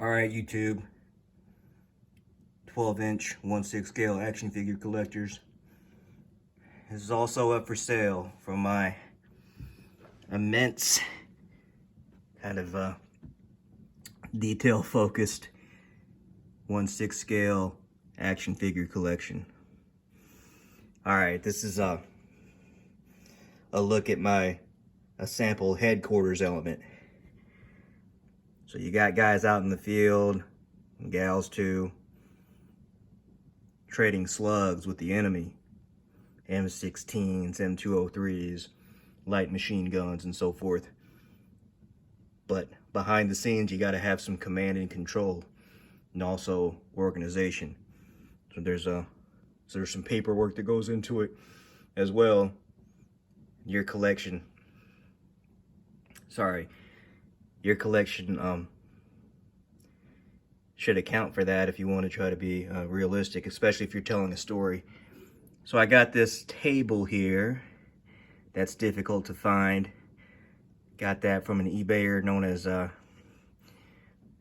All right, YouTube, 12-inch 1/6 scale action figure collectors. This is also up for sale from my immense kind of detail-focused 1/6 scale action figure collection. All right, this is a look at a sample headquarters element. So you got guys out in the field, and gals too, trading slugs with the enemy. M16s, M203s, light machine guns, and so forth. But behind the scenes, you got to have some command and control, and also organization. So there's some paperwork that goes into it as well. Your collection should account for that if you want to try to be realistic, especially if you're telling a story. So I got this table here that's difficult to find. Got that from an eBayer known as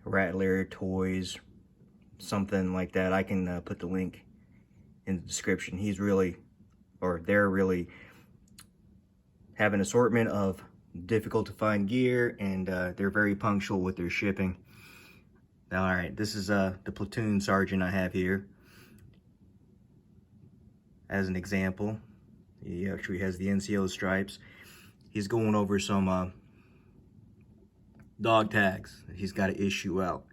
Rattler Toys, something like that. I can put the link in the description. They're really have an assortment of difficult to find gear, and they're very punctual with their shipping. All right, this is the platoon sergeant I have here. As an example, he actually has the NCO stripes. He's going over some dog tags that he's got to issue out.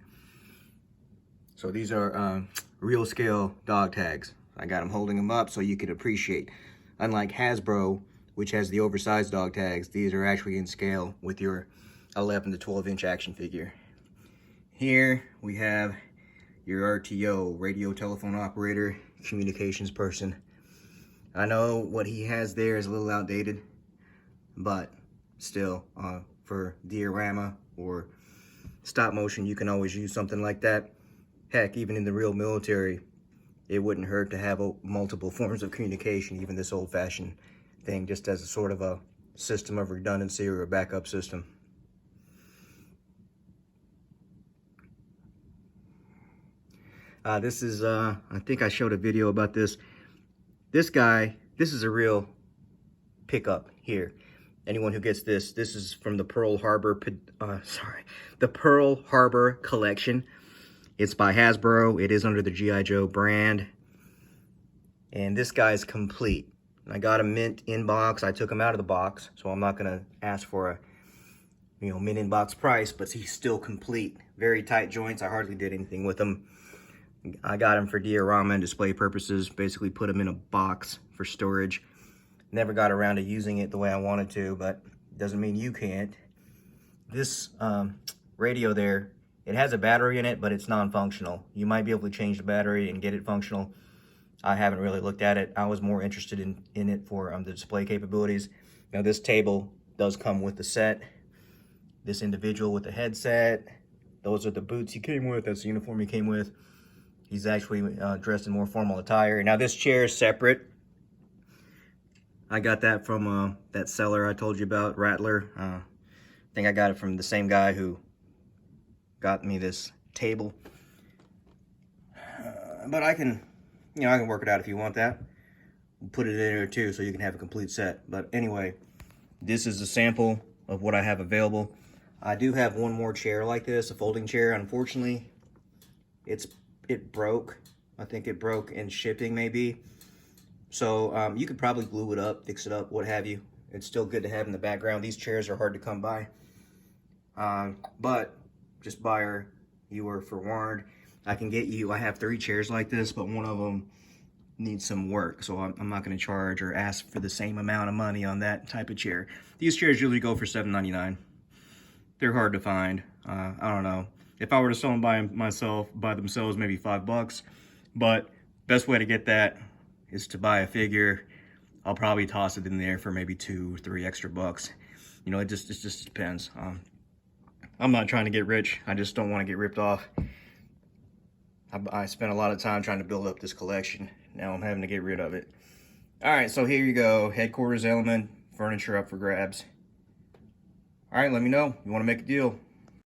So these are real scale dog tags. I got him holding them up so you can appreciate. Unlike Hasbro, which has the oversized dog tags, these are actually in scale with your 11 to 12-inch action figure. Here we have your RTO, radio telephone operator, communications person. I know what he has there is a little outdated, but still, for diorama or stop motion, you can always use something like that. Heck, even in the real military, it wouldn't hurt to have multiple forms of communication, even this old-fashioned thing, just as a sort of a system of redundancy or a backup system. This is, I think I showed a video about this. This is a real pickup here. Anyone who gets this is from the Pearl Harbor collection. It's by Hasbro. It is under the G.I. Joe brand. And this guy's complete. I got a mint in box. I took him out of the box, so I'm not gonna ask for a mint in box price, but he's still complete. Very tight joints. I hardly did anything with him. I got him for diorama and display purposes, basically put him in a box for storage. Never got around to using it the way I wanted to, but doesn't mean you can't. This radio there, it has a battery in it, but it's non-functional. You might be able to change the battery and get it functional. I haven't really looked at it. I was more interested in it for the display capabilities. Now this table does come with the set. This individual with the headset. Those are the boots he came with. That's the uniform he came with. He's actually dressed in more formal attire. Now this chair is separate. I got that from that seller I told you about, Rattler. I think I got it from the same guy who got me this table. But I can work it out if you want that. Put it in there too so you can have a complete set. But anyway, this is a sample of what I have available. I do have one more chair like this, a folding chair. Unfortunately, it broke. I think it broke in shipping maybe. So you could probably glue it up, fix it up, what have you. It's still good to have in the background. These chairs are hard to come by. But just buyer, you are forewarned. I can get you, I have 3 chairs like this, but one of them needs some work. So I'm not gonna charge or ask for the same amount of money on that type of chair. These chairs usually go for $7.99. They're hard to find. I don't know. If I were to sell them by themselves, maybe $5. But best way to get that is to buy a figure. I'll probably toss it in there for maybe $2 or $3 extra bucks. It just depends. I'm not trying to get rich. I just don't want to get ripped off. I spent a lot of time trying to build up this collection. Now I'm having to get rid of it. All right, so here you go. Headquarters element, furniture up for grabs. All right, let me know. You want to make a deal.